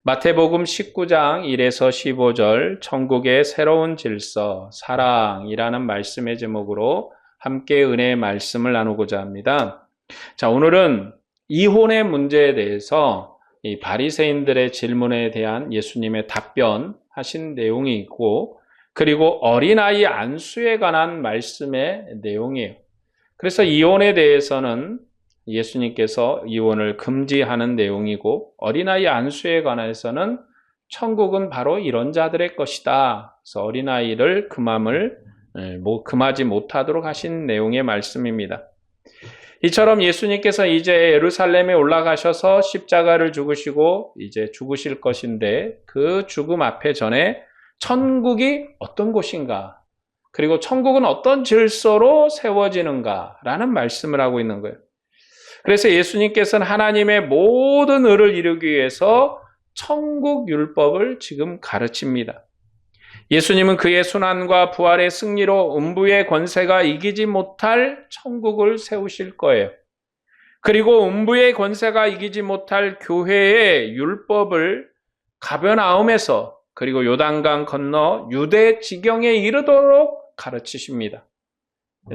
마태복음 19장 1에서 15절 천국의 새로운 질서, 사랑이라는 말씀의 제목으로 함께 은혜의 말씀을 나누고자 합니다. 자, 오늘은 이혼의 문제에 대해서 이 바리새인들의 질문에 대한 예수님의 답변하신 내용이 있고, 그리고 어린아이 안수에 관한 말씀의 내용이에요. 그래서 이혼에 대해서는 예수님께서 이혼을 금지하는 내용이고, 어린아이 안수에 관해서는 천국은 바로 이런 자들의 것이다. 그래서 어린아이를 금하지 못하도록 하신 내용의 말씀입니다. 이처럼 예수님께서 이제 예루살렘에 올라가셔서 십자가를 죽으시고 이제 죽으실 것인데, 그 죽음 앞에 전에 천국이 어떤 곳인가, 그리고 천국은 어떤 질서로 세워지는가라는 말씀을 하고 있는 거예요. 그래서 예수님께서는 하나님의 모든 의를 이루기 위해서 천국 율법을 지금 가르칩니다. 예수님은 그의 순환과 부활의 승리로 음부의 권세가 이기지 못할 천국을 세우실 거예요. 그리고 음부의 권세가 이기지 못할 교회의 율법을 가버나움에서, 그리고 요단강 건너 유대 지경에 이르도록 가르치십니다.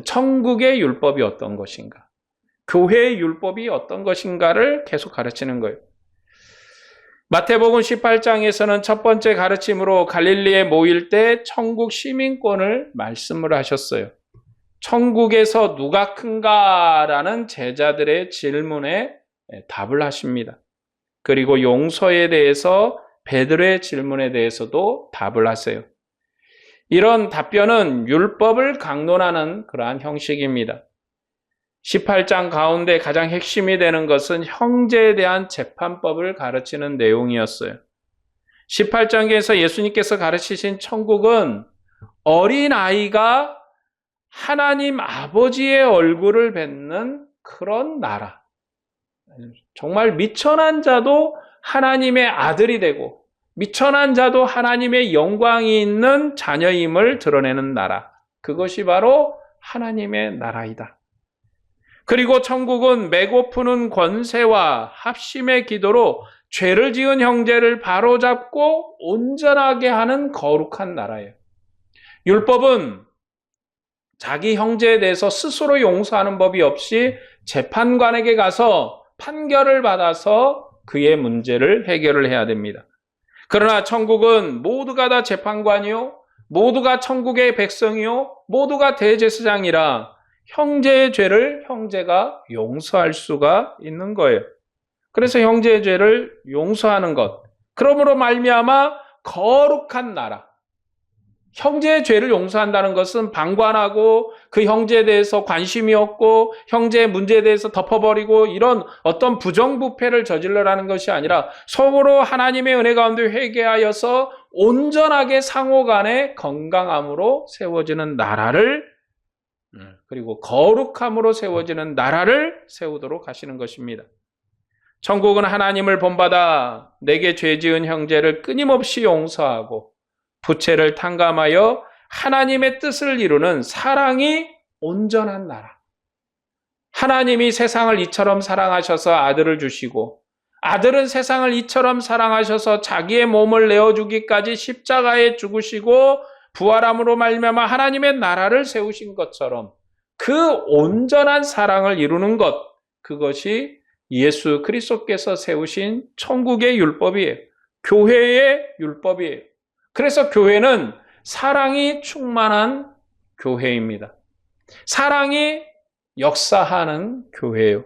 천국의 율법이 어떤 것인가, 교회의 율법이 어떤 것인가를 계속 가르치는 거예요. 마태복음 18장에서는 첫 번째 가르침으로 갈릴리에 모일 때 천국 시민권을 말씀을 하셨어요. 천국에서 누가 큰가라는 제자들의 질문에 답을 하십니다. 그리고 용서에 대해서 베드로의 질문에 대해서도 답을 하세요. 이런 답변은 율법을 강론하는 그러한 형식입니다. 18장 가운데 가장 핵심이 되는 것은 형제에 대한 재판법을 가르치는 내용이었어요. 18장에서 예수님께서 가르치신 천국은 어린아이가 하나님 아버지의 얼굴을 뵙는 그런 나라. 정말 미천한 자도 하나님의 아들이 되고, 미천한 자도 하나님의 영광이 있는 자녀임을 드러내는 나라. 그것이 바로 하나님의 나라이다. 그리고 천국은 매고푸는 권세와 합심의 기도로 죄를 지은 형제를 바로잡고 온전하게 하는 거룩한 나라예요. 율법은 자기 형제에 대해서 스스로 용서하는 법이 없이 재판관에게 가서 판결을 받아서 그의 문제를 해결을 해야 됩니다. 그러나 천국은 모두가 다 재판관이요, 모두가 천국의 백성이요, 모두가 대제사장이라 형제의 죄를 형제가 용서할 수가 있는 거예요. 그래서 형제의 죄를 용서하는 것, 그러므로 말미암아 거룩한 나라. 형제의 죄를 용서한다는 것은 방관하고 그 형제에 대해서 관심이 없고 형제의 문제에 대해서 덮어버리고 이런 어떤 부정부패를 저질러라는 것이 아니라 서로 하나님의 은혜 가운데 회개하여서 온전하게 상호간의 건강함으로 세워지는 나라를, 그리고 거룩함으로 세워지는 나라를 세우도록 하시는 것입니다. 천국은 하나님을 본받아 내게 죄 지은 형제를 끊임없이 용서하고 부채를 탕감하여 하나님의 뜻을 이루는 사랑이 온전한 나라. 하나님이 세상을 이처럼 사랑하셔서 아들을 주시고, 아들은 세상을 이처럼 사랑하셔서 자기의 몸을 내어주기까지 십자가에 죽으시고 부활함으로 말미암아 하나님의 나라를 세우신 것처럼 그 온전한 사랑을 이루는 것, 그것이 예수 그리스도께서 세우신 천국의 율법이에요. 교회의 율법이에요. 그래서 교회는 사랑이 충만한 교회입니다. 사랑이 역사하는 교회예요.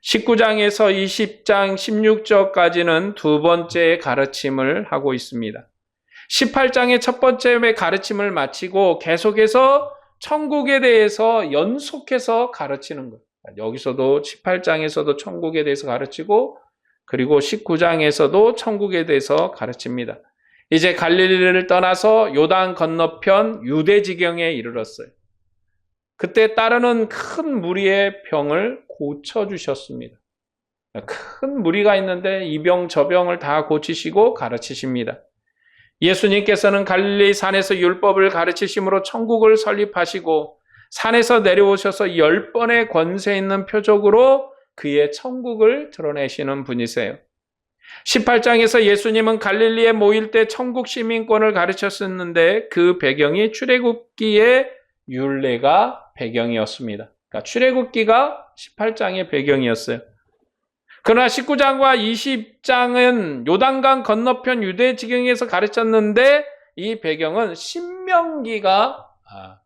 19장에서 20장 16절까지는 두 번째 가르침을 하고 있습니다. 18장의 첫 번째 가르침을 마치고 계속해서 천국에 대해서 연속해서 가르치는 거예요. 여기서도 18장에서도 천국에 대해서 가르치고, 그리고 19장에서도 천국에 대해서 가르칩니다. 이제 갈릴리를 떠나서 요단 건너편 유대 지경에 이르렀어요. 그때 따르는 큰 무리의 병을 고쳐주셨습니다. 큰 무리가 있는데 이 병 저 병을 다 고치시고 가르치십니다. 예수님께서는 갈릴리 산에서 율법을 가르치심으로 천국을 설립하시고, 산에서 내려오셔서 10번의 권세 있는 표적으로 그의 천국을 드러내시는 분이세요. 18장에서 예수님은 갈릴리에 모일 때 천국 시민권을 가르쳤었는데 그 배경이 출애굽기의 율례가 배경이었습니다. 그러니까 출애굽기가 18장의 배경이었어요. 그러나 19장과 20장은 요단강 건너편 유대 지경에서 가르쳤는데 이 배경은 신명기가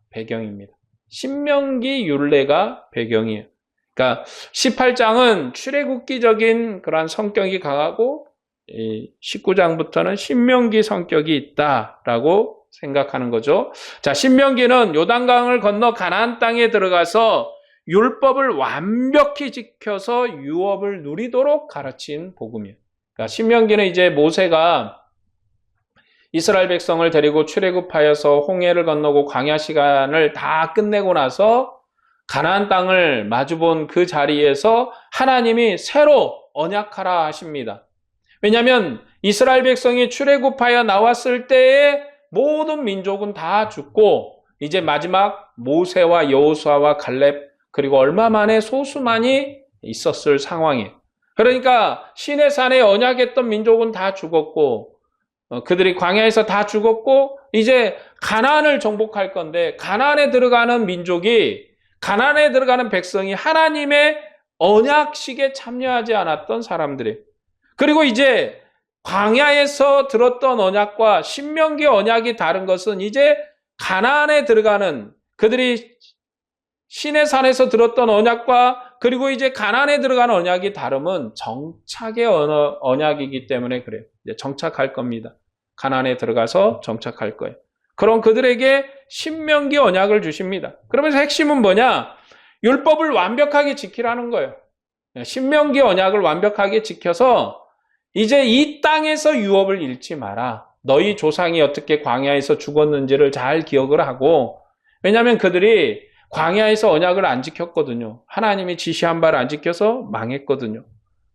배경입니다. 신명기 율례가 배경이에요. 그러니까 18장은 출애굽기적인 그러한 성격이 강하고 19장부터는 신명기 성격이 있다라고 생각하는 거죠. 자, 신명기는 요단강을 건너 가나안 땅에 들어가서 율법을 완벽히 지켜서 유업을 누리도록 가르친 복음이에요. 그러니까 신명기는 이제 모세가 이스라엘 백성을 데리고 출애굽하여서 홍해를 건너고 광야 시간을 다 끝내고 나서 가나안 땅을 마주본 그 자리에서 하나님이 새로 언약하라 하십니다. 왜냐하면 이스라엘 백성이 출애굽하여 나왔을 때에 모든 민족은 다 죽고 이제 마지막 모세와 여호수아와 갈렙 그리고 얼마 만에 소수만이 있었을 상황이에요. 그러니까 시내산에 언약했던 민족은 다 죽었고 그들이 광야에서 다 죽었고 이제 가나안을 정복할 건데 가나안에 들어가는 민족이 가나안에 들어가는 백성이 하나님의 언약식에 참여하지 않았던 사람들이에요. 그리고 이제 광야에서 들었던 언약과 신명기 언약이 다른 것은 이제 가나안에 들어가는 그들이 시내산에서 들었던 언약과 그리고 이제 가나안에 들어가는 언약이 다름은 정착의 언약이기 때문에 그래요. 이제 정착할 겁니다. 가나안에 들어가서 정착할 거예요. 그럼 그들에게 신명기 언약을 주십니다. 그러면서 핵심은 뭐냐? 율법을 완벽하게 지키라는 거예요. 신명기 언약을 완벽하게 지켜서 이제 이 땅에서 유업을 잃지 마라. 너희 조상이 어떻게 광야에서 죽었는지를 잘 기억을 하고 왜냐하면 그들이 광야에서 언약을 안 지켰거든요. 하나님이 지시한 바를 안 지켜서 망했거든요.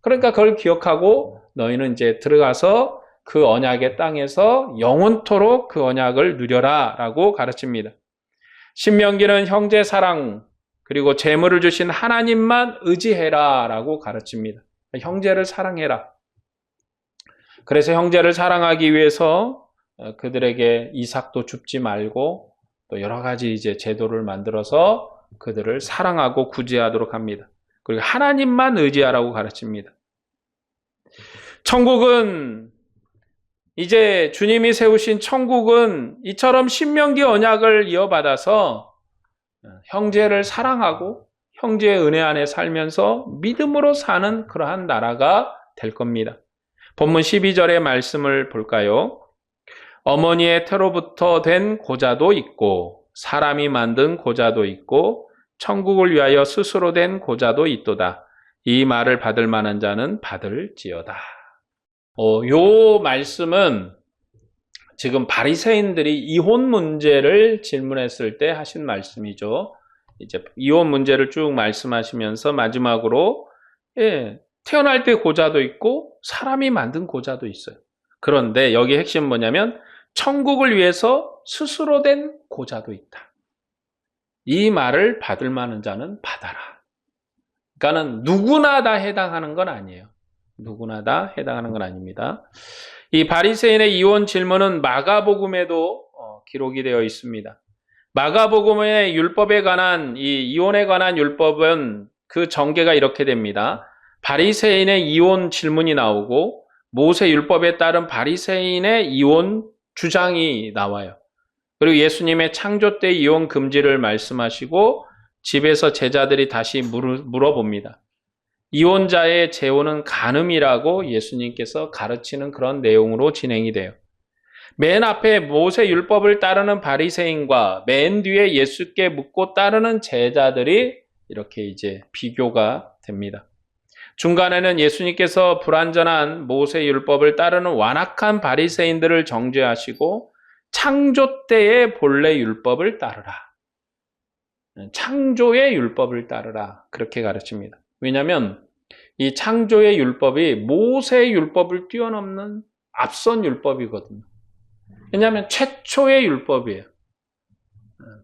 그러니까 그걸 기억하고 너희는 이제 들어가서 그 언약의 땅에서 영원토록 그 언약을 누려라 라고 가르칩니다. 신명기는 형제 사랑 그리고 재물을 주신 하나님만 의지해라 라고 가르칩니다. 형제를 사랑해라. 그래서 형제를 사랑하기 위해서 그들에게 이삭도 줍지 말고 또 여러 가지 이제 제도를 만들어서 그들을 사랑하고 구제하도록 합니다. 그리고 하나님만 의지하라고 가르칩니다. 천국은 이제 주님이 세우신 천국은 이처럼 신명기 언약을 이어받아서 형제를 사랑하고 형제의 은혜 안에 살면서 믿음으로 사는 그러한 나라가 될 겁니다. 본문 12절의 말씀을 볼까요? 어머니의 태로부터 된 고자도 있고 사람이 만든 고자도 있고 천국을 위하여 스스로 된 고자도 있도다. 이 말을 받을 만한 자는 받을지어다. 요 말씀은 지금 바리새인들이 이혼 문제를 질문했을 때 하신 말씀이죠. 이제 이혼 문제를 쭉 말씀하시면서 마지막으로 태어날 때 고자도 있고 사람이 만든 고자도 있어요. 그런데 여기 핵심은 뭐냐면 천국을 위해서 스스로 된 고자도 있다. 이 말을 받을 만한 자는 받아라. 그러니까는 누구나 다 해당하는 건 아니에요. 누구나 다 해당하는 건 아닙니다. 이 바리새인의 이혼 질문은 마가복음에도 기록이 되어 있습니다. 마가복음의 율법에 관한 이 이혼에 관한 율법은 그 전개가 이렇게 됩니다. 바리새인의 이혼 질문이 나오고 모세 율법에 따른 바리새인의 이혼 주장이 나와요. 그리고 예수님의 창조 때 이혼 금지를 말씀하시고 집에서 제자들이 다시 물어봅니다. 이혼자의 재혼은 간음이라고 예수님께서 가르치는 그런 내용으로 진행이 돼요. 맨 앞에 모세 율법을 따르는 바리새인과 맨 뒤에 예수께 묻고 따르는 제자들이 이렇게 이제 비교가 됩니다. 중간에는 예수님께서 불완전한 모세 율법을 따르는 완악한 바리새인들을 정죄하시고 창조 때의 본래 율법을 따르라. 창조의 율법을 따르라. 그렇게 가르칩니다. 왜냐하면 이 창조의 율법이 모세의 율법을 뛰어넘는 앞선 율법이거든요. 왜냐하면 최초의 율법이에요.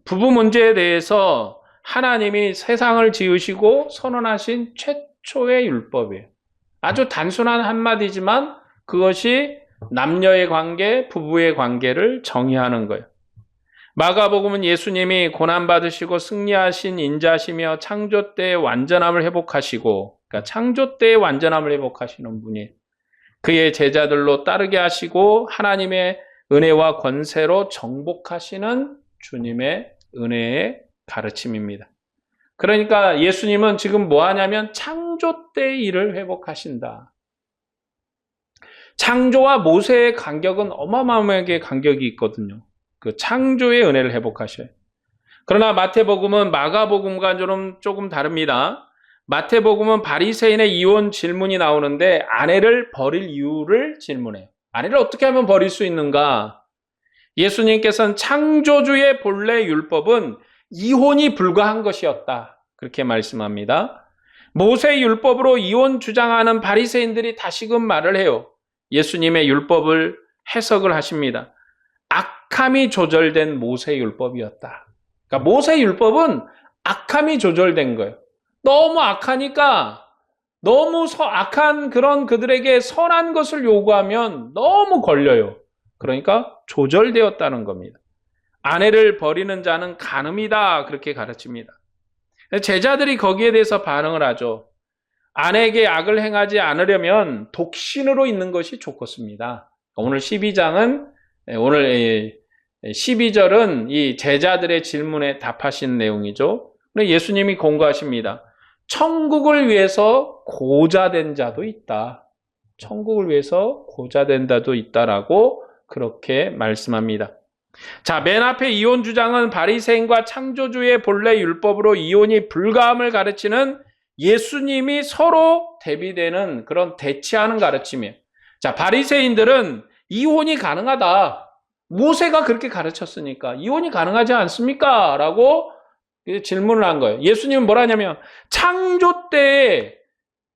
부부 문제에 대해서 하나님이 세상을 지으시고 선언하신 최초의 율법이에요. 아주 단순한 한마디지만 그것이 남녀의 관계, 부부의 관계를 정의하는 거예요. 마가복음은 예수님이 고난받으시고 승리하신 인자시며 창조 때의 완전함을 회복하시고, 그러니까 창조 때의 완전함을 회복하시는 분이에요. 그의 제자들로 따르게 하시고 하나님의 은혜와 권세로 정복하시는 주님의 은혜의 가르침입니다. 그러니까 예수님은 지금 뭐 하냐면 창조 때의 일을 회복하신다. 창조와 모세의 간격은 어마어마하게 간격이 있거든요. 그 창조의 은혜를 회복하셔요. 그러나 마태복음은 마가복음과 조금 다릅니다. 마태복음은 바리새인의 이혼 질문이 나오는데 아내를 버릴 이유를 질문해요. 아내를 어떻게 하면 버릴 수 있는가? 예수님께서는 창조주의 본래 율법은 이혼이 불가한 것이었다. 그렇게 말씀합니다. 모세 율법으로 이혼 주장하는 바리새인들이 다시금 말을 해요. 예수님의 율법을 해석을 하십니다. 악함이 조절된 모세 율법이었다. 그러니까 모세 율법은 악함이 조절된 거예요. 너무 악하니까 너무 악한 그런 그들에게 선한 것을 요구하면 너무 걸려요. 그러니까 조절되었다는 겁니다. 아내를 버리는 자는 간음이다. 그렇게 가르칩니다. 제자들이 거기에 대해서 반응을 하죠. 아내에게 악을 행하지 않으려면 독신으로 있는 것이 좋겠습니다. 오늘 12절은 이 제자들의 질문에 답하신 내용이죠. 예수님이 공고하십니다. 천국을 위해서 고자된 자도 있다. 천국을 위해서 고자된 자도 있다라고 그렇게 말씀합니다. 자, 맨 앞에 이혼 주장은 바리새인과 창조주의 본래 율법으로 이혼이 불가함을 가르치는 예수님이 서로 대비되는 그런 대치하는 가르침이에요. 자, 바리새인들은 이혼이 가능하다. 모세가 그렇게 가르쳤으니까 이혼이 가능하지 않습니까? 라고 질문을 한 거예요. 예수님은 뭐라냐면 창조 때에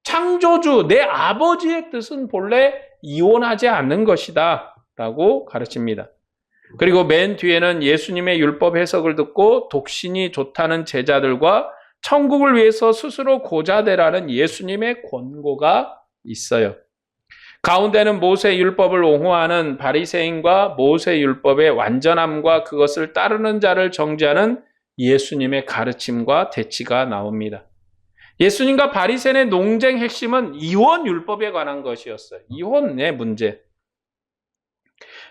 창조주 내 아버지의 뜻은 본래 이혼하지 않는 것이다 라고 가르칩니다. 그리고 맨 뒤에는 예수님의 율법 해석을 듣고 독신이 좋다는 제자들과 천국을 위해서 스스로 고자되라는 예수님의 권고가 있어요. 가운데는 모세 율법을 옹호하는 바리새인과 모세 율법의 완전함과 그것을 따르는 자를 정죄하는 예수님의 가르침과 대치가 나옵니다. 예수님과 바리새인의 논쟁 핵심은 이혼 율법에 관한 것이었어요. 이혼의 문제.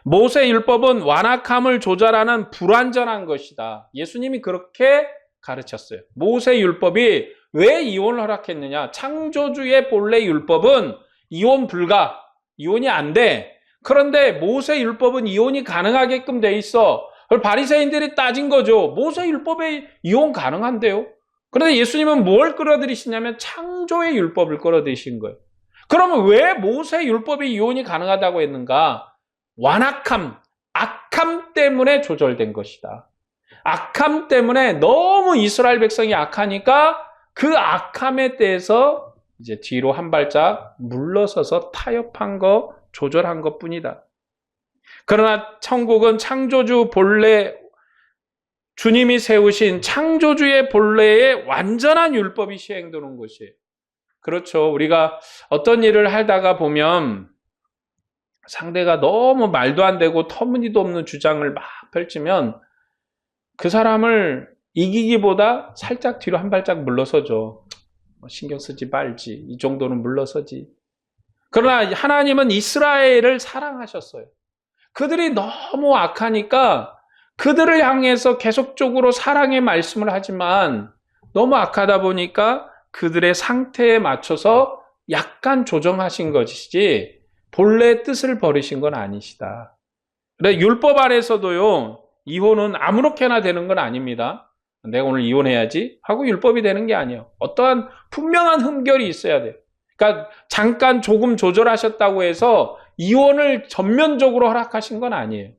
모세 율법은 완악함을 조절하는 불완전한 것이다. 예수님이 그렇게 가르쳤어요. 모세 율법이 왜 이혼을 허락했느냐? 창조주의 본래 율법은 이혼 불가, 이혼이 안 돼. 그런데 모세 율법은 이혼이 가능하게끔 돼 있어. 그걸 바리새인들이 따진 거죠. 모세 율법에 이혼 가능한데요. 그런데 예수님은 뭘 끌어들이시냐면 창조의 율법을 끌어들이신 거예요. 그러면 왜 모세 율법에 이혼이 가능하다고 했는가? 완악함, 악함 때문에 조절된 것이다. 악함 때문에 너무 이스라엘 백성이 악하니까 그 악함에 대해서 이제 뒤로 한 발짝 물러서서 타협한 거, 조절한 것 뿐이다. 그러나 천국은 창조주 본래, 주님이 세우신 창조주의 본래의 완전한 율법이 시행되는 곳이에요. 그렇죠. 우리가 어떤 일을 하다가 보면 상대가 너무 말도 안 되고 터무니도 없는 주장을 막 펼치면 그 사람을 이기기보다 살짝 뒤로 한 발짝 물러서죠. 신경 쓰지 말지. 이 정도는 물러서지. 그러나 하나님은 이스라엘을 사랑하셨어요. 그들이 너무 악하니까 그들을 향해서 계속적으로 사랑의 말씀을 하지만 너무 악하다 보니까 그들의 상태에 맞춰서 약간 조정하신 것이지 본래 뜻을 버리신 건 아니시다. 그래, 율법 안에서도요, 이혼은 아무렇게나 되는 건 아닙니다. 내가 오늘 이혼해야지 하고 율법이 되는 게 아니에요. 어떠한 분명한 흠결이 있어야 돼요. 그러니까 잠깐 조금 조절하셨다고 해서 이혼을 전면적으로 허락하신 건 아니에요.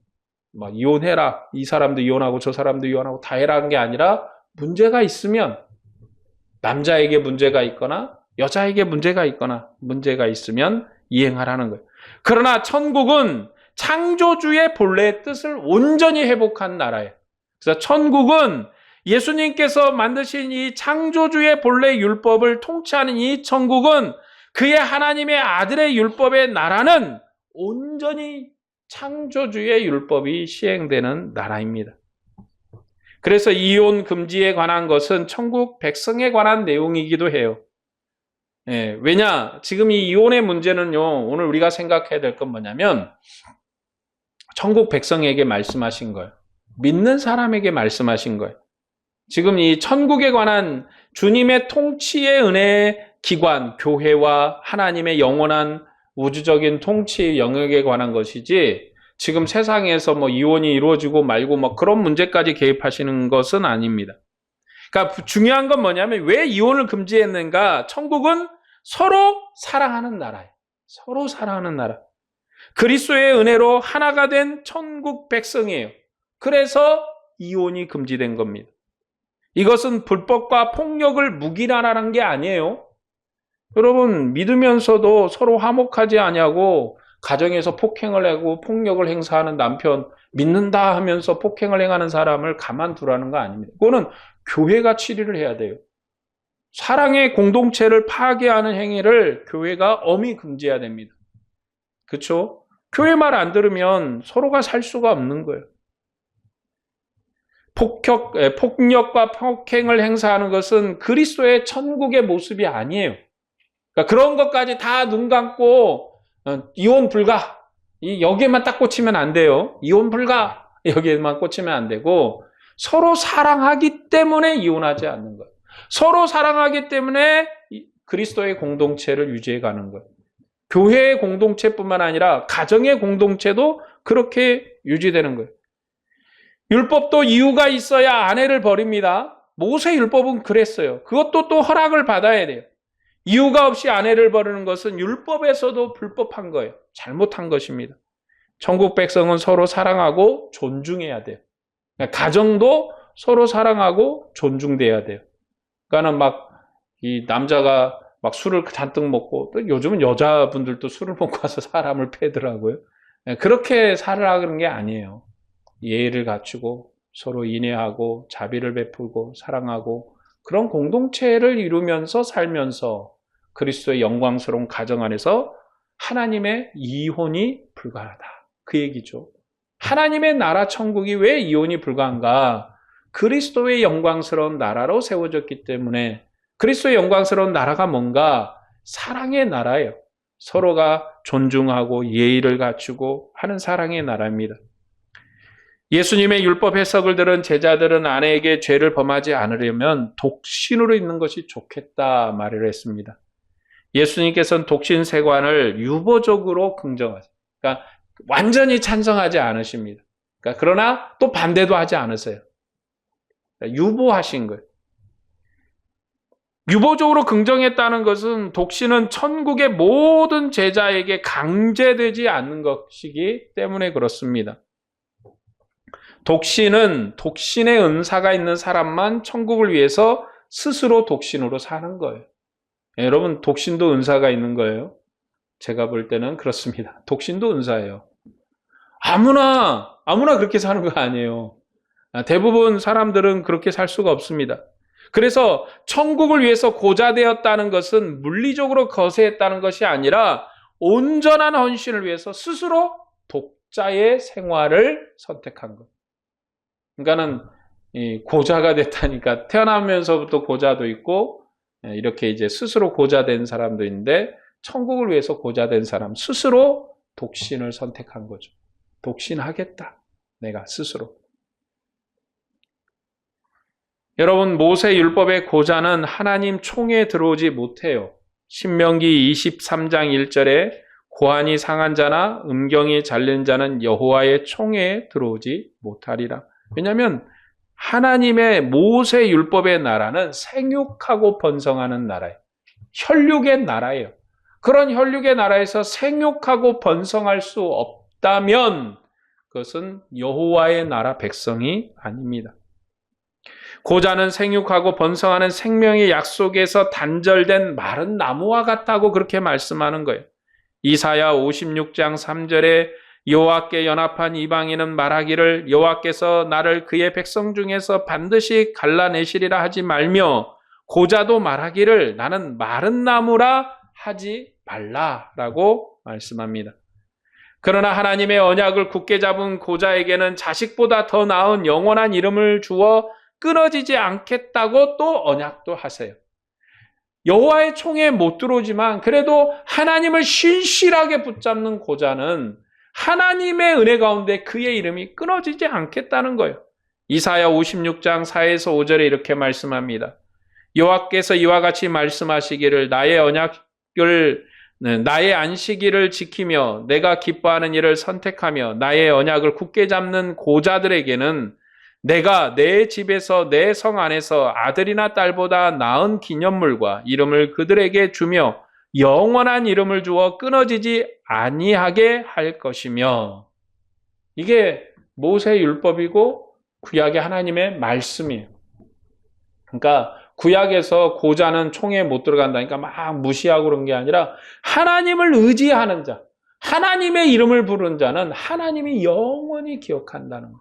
막 이혼해라. 이 사람도 이혼하고 저 사람도 이혼하고 다 해라는 게 아니라 문제가 있으면 남자에게 문제가 있거나 여자에게 문제가 있거나 문제가 있으면 이행하라는 거예요. 그러나 천국은 창조주의 본래의 뜻을 온전히 회복한 나라예요. 그래서 천국은 예수님께서 만드신 이 창조주의 본래 율법을 통치하는 이 천국은 그의 하나님의 아들의 율법의 나라는 온전히 창조주의 율법이 시행되는 나라입니다. 그래서 이혼 금지에 관한 것은 천국 백성에 관한 내용이기도 해요. 왜냐? 지금 이 이혼의 문제는요, 오늘 우리가 생각해야 될 건 뭐냐면, 천국 백성에게 말씀하신 거예요. 믿는 사람에게 말씀하신 거예요. 지금 이 천국에 관한 주님의 통치의 은혜의 기관, 교회와 하나님의 영원한 우주적인 통치 영역에 관한 것이지, 지금 세상에서 뭐 이혼이 이루어지고 말고 뭐 그런 문제까지 개입하시는 것은 아닙니다. 그러니까 중요한 건 뭐냐면 왜 이혼을 금지했는가? 천국은 서로 사랑하는 나라예요. 서로 사랑하는 나라. 그리스도의 은혜로 하나가 된 천국 백성이에요. 그래서 이혼이 금지된 겁니다. 이것은 불법과 폭력을 묵인하라는 게 아니에요. 여러분, 믿으면서도 서로 화목하지 아니하고 가정에서 폭행을 하고 폭력을 행사하는 남편, 믿는다 하면서 폭행을 행하는 사람을 가만두라는 거 아닙니다. 그거는 교회가 치리를 해야 돼요. 사랑의 공동체를 파괴하는 행위를 교회가 엄히 금지해야 됩니다. 그렇죠? 교회 말 안 들으면 서로가 살 수가 없는 거예요. 폭력과 폭행을 행사하는 것은 그리스도의 천국의 모습이 아니에요. 그러니까 그런 것까지 다 눈 감고 이혼 불가, 여기에만 딱 꽂히면 안 돼요. 이혼 불가, 여기에만 꽂히면 안 되고 서로 사랑하기 때문에 이혼하지 않는 거예요. 서로 사랑하기 때문에 그리스도의 공동체를 유지해 가는 거예요. 교회의 공동체뿐만 아니라 가정의 공동체도 그렇게 유지되는 거예요. 율법도 이유가 있어야 아내를 버립니다. 모세 율법은 그랬어요. 그것도 또 허락을 받아야 돼요. 이유가 없이 아내를 버리는 것은 율법에서도 불법한 거예요. 잘못한 것입니다. 천국 백성은 서로 사랑하고 존중해야 돼요. 그러니까 가정도 서로 사랑하고 존중돼야 돼요. 그러니까는 막 이 남자가 막 술을 잔뜩 먹고, 또 요즘은 여자분들도 술을 먹고 와서 사람을 패더라고요. 그렇게 살아가는 게 아니에요. 예의를 갖추고 서로 인애하고 자비를 베풀고 사랑하고 그런 공동체를 이루면서 살면서 그리스도의 영광스러운 가정 안에서 하나님의 이혼이 불가하다. 그 얘기죠. 하나님의 나라 천국이 왜 이혼이 불가한가? 그리스도의 영광스러운 나라로 세워졌기 때문에. 그리스도의 영광스러운 나라가 뭔가? 사랑의 나라예요. 서로가 존중하고 예의를 갖추고 하는 사랑의 나라입니다. 예수님의 율법 해석을 들은 제자들은 아내에게 죄를 범하지 않으려면 독신으로 있는 것이 좋겠다 말을 했습니다. 예수님께서는 독신 세관을 유보적으로 긍정하세요. 그러니까 완전히 찬성하지 않으십니다. 그러니까 그러나 또 반대도 하지 않으세요. 그러니까 유보하신 거예요. 유보적으로 긍정했다는 것은 독신은 천국의 모든 제자에게 강제되지 않는 것이기 때문에 그렇습니다. 독신은 독신의 은사가 있는 사람만 천국을 위해서 스스로 독신으로 사는 거예요. 여러분, 독신도 은사가 있는 거예요. 제가 볼 때는 그렇습니다. 독신도 은사예요. 아무나 그렇게 사는 거 아니에요. 대부분 사람들은 그렇게 살 수가 없습니다. 그래서 천국을 위해서 고자되었다는 것은 물리적으로 거세했다는 것이 아니라 온전한 헌신을 위해서 스스로 독자의 생활을 선택한 것. 그러니까는 고자가 됐다니까 태어나면서부터 고자도 있고 이렇게 이제 스스로 고자된 사람도 있는데 천국을 위해서 고자된 사람 스스로 독신을 선택한 거죠. 독신하겠다. 내가 스스로. 여러분, 모세 율법의 고자는 하나님 총에 들어오지 못해요. 신명기 23장 1절에 고환이 상한 자나 음경이 잘린 자는 여호와의 총에 들어오지 못하리라. 왜냐하면 하나님의 모세 율법의 나라는 생육하고 번성하는 나라예요. 혈육의 나라예요. 그런 혈육의 나라에서 생육하고 번성할 수 없다면 그것은 여호와의 나라 백성이 아닙니다. 고자는 생육하고 번성하는 생명의 약속에서 단절된 마른 나무와 같다고 그렇게 말씀하는 거예요. 이사야 56장 3절에 여호와께 연합한 이방인은 말하기를 여호와께서 나를 그의 백성 중에서 반드시 갈라내시리라 하지 말며 고자도 말하기를 나는 마른 나무라 하지 말라라고 말씀합니다. 그러나 하나님의 언약을 굳게 잡은 고자에게는 자식보다 더 나은 영원한 이름을 주어 끊어지지 않겠다고 또 언약도 하세요. 여호와의 총에 못 들어오지만 그래도 하나님을 신실하게 붙잡는 고자는 하나님의 은혜 가운데 그의 이름이 끊어지지 않겠다는 거예요. 이사야 56장 4에서 5절에 이렇게 말씀합니다. 여호와께서 이와 같이 말씀하시기를 나의 안식일을 지키며 내가 기뻐하는 일을 선택하며 나의 언약을 굳게 잡는 고자들에게는 내가 내 집에서 내 성 안에서 아들이나 딸보다 나은 기념물과 이름을 그들에게 주며 영원한 이름을 주어 끊어지지 아니하게 할 것이며, 이게 모세의 율법이고 구약의 하나님의 말씀이에요. 그러니까 구약에서 고자는 총에 못 들어간다니까 막 무시하고 그런 게 아니라 하나님을 의지하는 자, 하나님의 이름을 부르는 자는 하나님이 영원히 기억한다는 거예요.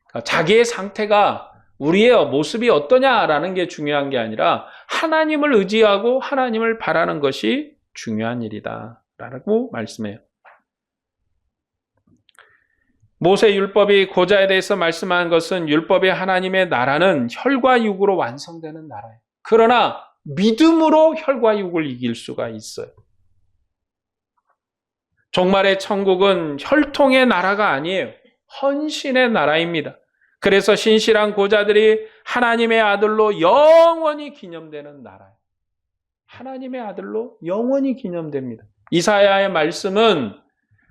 그러니까 자기의 상태가 우리의 모습이 어떠냐라는 게 중요한 게 아니라 하나님을 의지하고 하나님을 바라는 것이 중요한 일이다 라고 말씀해요. 모세 율법이 고자에 대해서 말씀한 것은 율법의 하나님의 나라는 혈과 육으로 완성되는 나라예요. 그러나 믿음으로 혈과 육을 이길 수가 있어요. 종말의 천국은 혈통의 나라가 아니에요. 헌신의 나라입니다. 그래서 신실한 고자들이 하나님의 아들로 영원히 기념되는 나라예요. 하나님의 아들로 영원히 기념됩니다. 이사야의 말씀은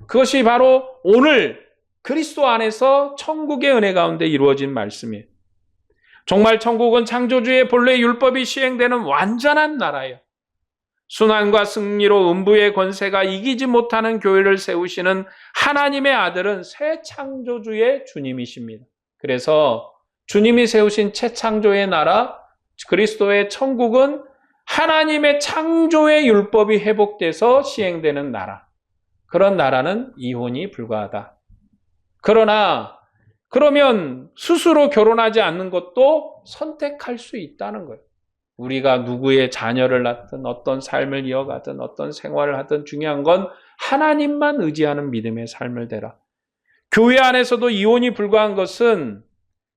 그것이 바로 오늘 그리스도 안에서 천국의 은혜 가운데 이루어진 말씀이에요. 정말 천국은 창조주의 본래 율법이 시행되는 완전한 나라예요. 순환과 승리로 음부의 권세가 이기지 못하는 교회를 세우시는 하나님의 아들은 새 창조주의 주님이십니다. 그래서 주님이 세우신 새 창조의 나라, 그리스도의 천국은 하나님의 창조의 율법이 회복돼서 시행되는 나라. 그런 나라는 이혼이 불가하다. 그러면 스스로 결혼하지 않는 것도 선택할 수 있다는 거예요. 우리가 누구의 자녀를 낳든 어떤 삶을 이어가든 어떤 생활을 하든 중요한 건 하나님만 의지하는 믿음의 삶을 되라. 교회 안에서도 이혼이 불가한 것은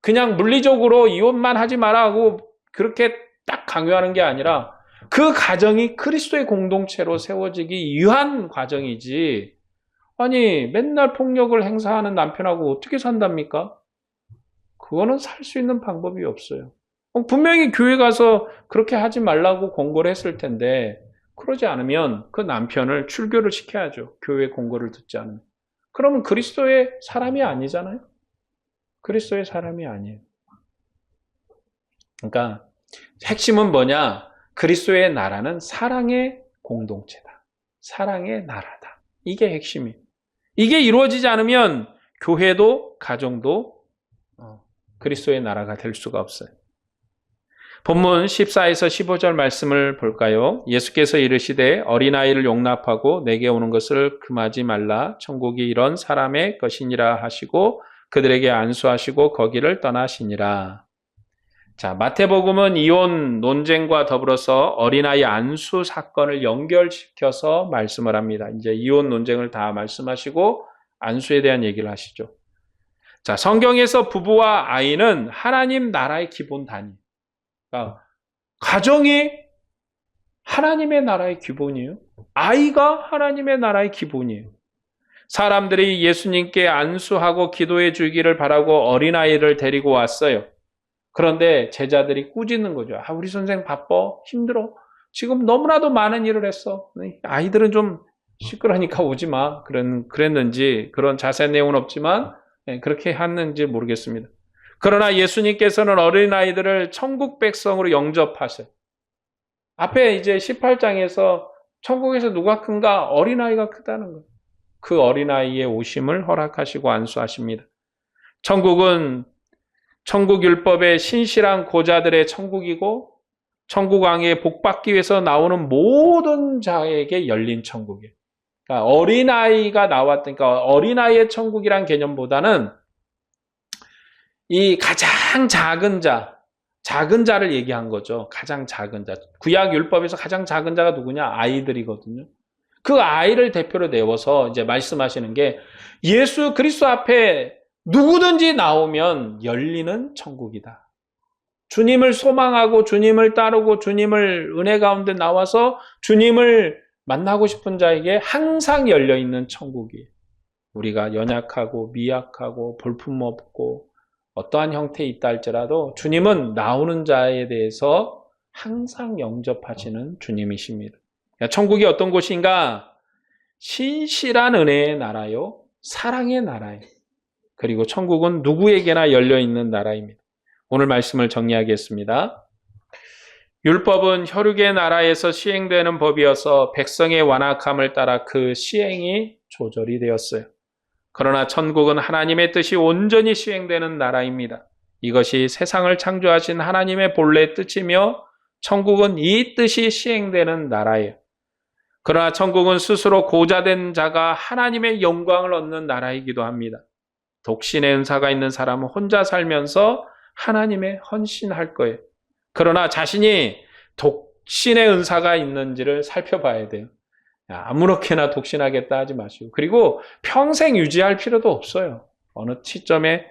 그냥 물리적으로 이혼만 하지 마라 하고 그렇게 딱 강요하는 게 아니라 그 가정이 그리스도의 공동체로 세워지기 위한 과정이지, 아니 맨날 폭력을 행사하는 남편하고 어떻게 산답니까? 그거는 살 수 있는 방법이 없어요. 분명히 교회 가서 그렇게 하지 말라고 권고를 했을 텐데 그러지 않으면 그 남편을 출교를 시켜야죠. 교회 권고를 듣지 않으면. 그러면 그리스도의 사람이 아니잖아요. 그리스도의 사람이 아니에요. 그러니까 핵심은 뭐냐? 그리스도의 나라는 사랑의 공동체다. 사랑의 나라다. 이게 핵심이에요. 이게 이루어지지 않으면 교회도 가정도 그리스도의 나라가 될 수가 없어요. 본문 14에서 15절 말씀을 볼까요? 예수께서 이르시되 어린아이를 용납하고 내게 오는 것을 금하지 말라. 천국이 이런 사람의 것이니라 하시고 그들에게 안수하시고 거기를 떠나시니라. 자, 마태복음은 이혼 논쟁과 더불어서 어린아이 안수 사건을 연결시켜서 말씀을 합니다. 이제 이혼 논쟁을 다 말씀하시고 안수에 대한 얘기를 하시죠. 자, 성경에서 부부와 아이는 하나님 나라의 기본 단위. 그러니까 가정이 하나님의 나라의 기본이에요. 아이가 하나님의 나라의 기본이에요. 사람들이 예수님께 안수하고 기도해 주기를 바라고 어린아이를 데리고 왔어요. 그런데 제자들이 꾸짖는 거죠. 우리 선생 바빠, 힘들어. 지금 너무나도 많은 일을 했어. 아이들은 좀 시끄러우니까 오지 마. 그랬는지 그런 자세한 내용은 없지만 그렇게 했는지 모르겠습니다. 그러나 예수님께서는 어린아이들을 천국 백성으로 영접하세요. 앞에 이제 18장에서 천국에서 누가 큰가? 어린아이가 크다는 거예요. 그 어린아이의 오심을 허락하시고 안수하십니다. 천국은 천국 율법의 신실한 고자들의 천국이고 천국왕의 복받기 위해서 나오는 모든 자에게 열린 천국이에요. 그러니까 어린아이가 나왔으니까 어린아이의 천국이란 개념보다는 이 가장 작은 자, 작은 자를 얘기한 거죠. 가장 작은 자. 구약 율법에서 가장 작은 자가 누구냐? 아이들이거든요. 그 아이를 대표로 내어서 이제 말씀하시는 게 예수 그리스도 앞에 누구든지 나오면 열리는 천국이다. 주님을 소망하고 주님을 따르고 주님을 은혜 가운데 나와서 주님을 만나고 싶은 자에게 항상 열려있는 천국이에요. 우리가 연약하고 미약하고 볼품없고 어떠한 형태에 있다 할지라도 주님은 나오는 자에 대해서 항상 영접하시는 주님이십니다. 천국이 어떤 곳인가? 신실한 은혜의 나라요, 사랑의 나라예요. 그리고 천국은 누구에게나 열려있는 나라입니다. 오늘 말씀을 정리하겠습니다. 율법은 혈육의 나라에서 시행되는 법이어서 백성의 완악함을 따라 그 시행이 조절이 되었어요. 그러나 천국은 하나님의 뜻이 온전히 시행되는 나라입니다. 이것이 세상을 창조하신 하나님의 본래 뜻이며 천국은 이 뜻이 시행되는 나라예요. 그러나 천국은 스스로 고자된 자가 하나님의 영광을 얻는 나라이기도 합니다. 독신의 은사가 있는 사람은 혼자 살면서 하나님의 헌신할 거예요. 그러나 자신이 독신의 은사가 있는지를 살펴봐야 돼요. 아무렇게나 독신하겠다 하지 마시고, 그리고 평생 유지할 필요도 없어요. 어느 시점에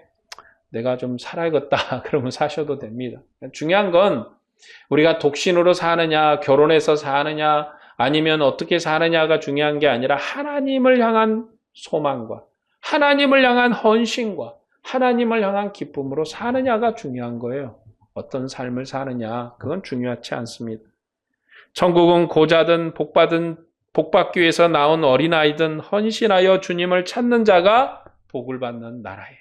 내가 좀 살아야겠다 그러면 사셔도 됩니다. 중요한 건 우리가 독신으로 사느냐, 결혼해서 사느냐, 아니면 어떻게 사느냐가 중요한 게 아니라 하나님을 향한 소망과 하나님을 향한 헌신과 하나님을 향한 기쁨으로 사느냐가 중요한 거예요. 어떤 삶을 사느냐, 그건 중요하지 않습니다. 천국은 고자든 복받기 위해서 나온 어린아이든 헌신하여 주님을 찾는 자가 복을 받는 나라예요.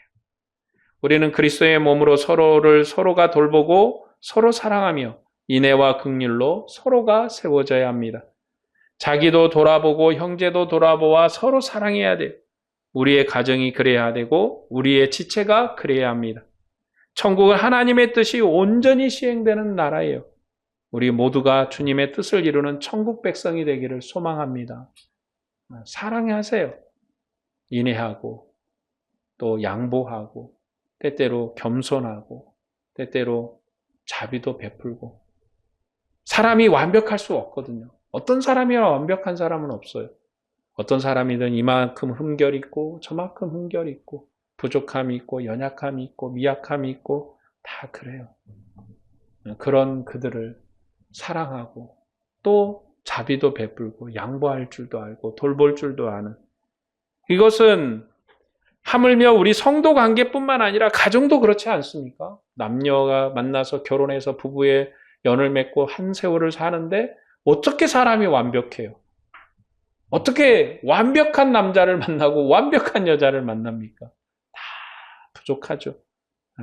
우리는 그리스도의 몸으로 서로가 돌보고 서로 사랑하며 인애와 긍휼로 서로가 세워져야 합니다. 자기도 돌아보고 형제도 돌아보아 서로 사랑해야 돼요. 우리의 가정이 그래야 되고 우리의 지체가 그래야 합니다. 천국은 하나님의 뜻이 온전히 시행되는 나라예요. 우리 모두가 주님의 뜻을 이루는 천국 백성이 되기를 소망합니다. 사랑하세요. 인애하고 또 양보하고 때때로 겸손하고 때때로 자비도 베풀고. 사람이 완벽할 수 없거든요. 어떤 사람이나 완벽한 사람은 없어요. 어떤 사람이든 이만큼 흠결이 있고 저만큼 흠결이 있고 부족함이 있고 연약함이 있고 미약함이 있고 다 그래요. 그런 그들을 사랑하고 또 자비도 베풀고 양보할 줄도 알고 돌볼 줄도 아는, 이것은 하물며 우리 성도 관계뿐만 아니라 가정도 그렇지 않습니까? 남녀가 만나서 결혼해서 부부의 연을 맺고 한 세월을 사는데 어떻게 사람이 완벽해요? 어떻게 완벽한 남자를 만나고 완벽한 여자를 만납니까? 다 부족하죠.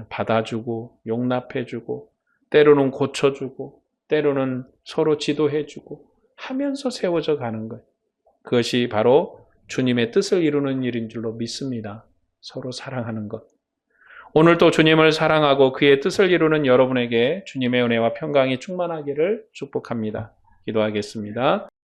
받아주고 용납해주고 때로는 고쳐주고 때로는 서로 지도해주고 하면서 세워져 가는 거예요. 그것이 바로 주님의 뜻을 이루는 일인 줄로 믿습니다. 서로 사랑하는 것. 오늘도 주님을 사랑하고 그의 뜻을 이루는 여러분에게 주님의 은혜와 평강이 충만하기를 축복합니다. 기도하겠습니다.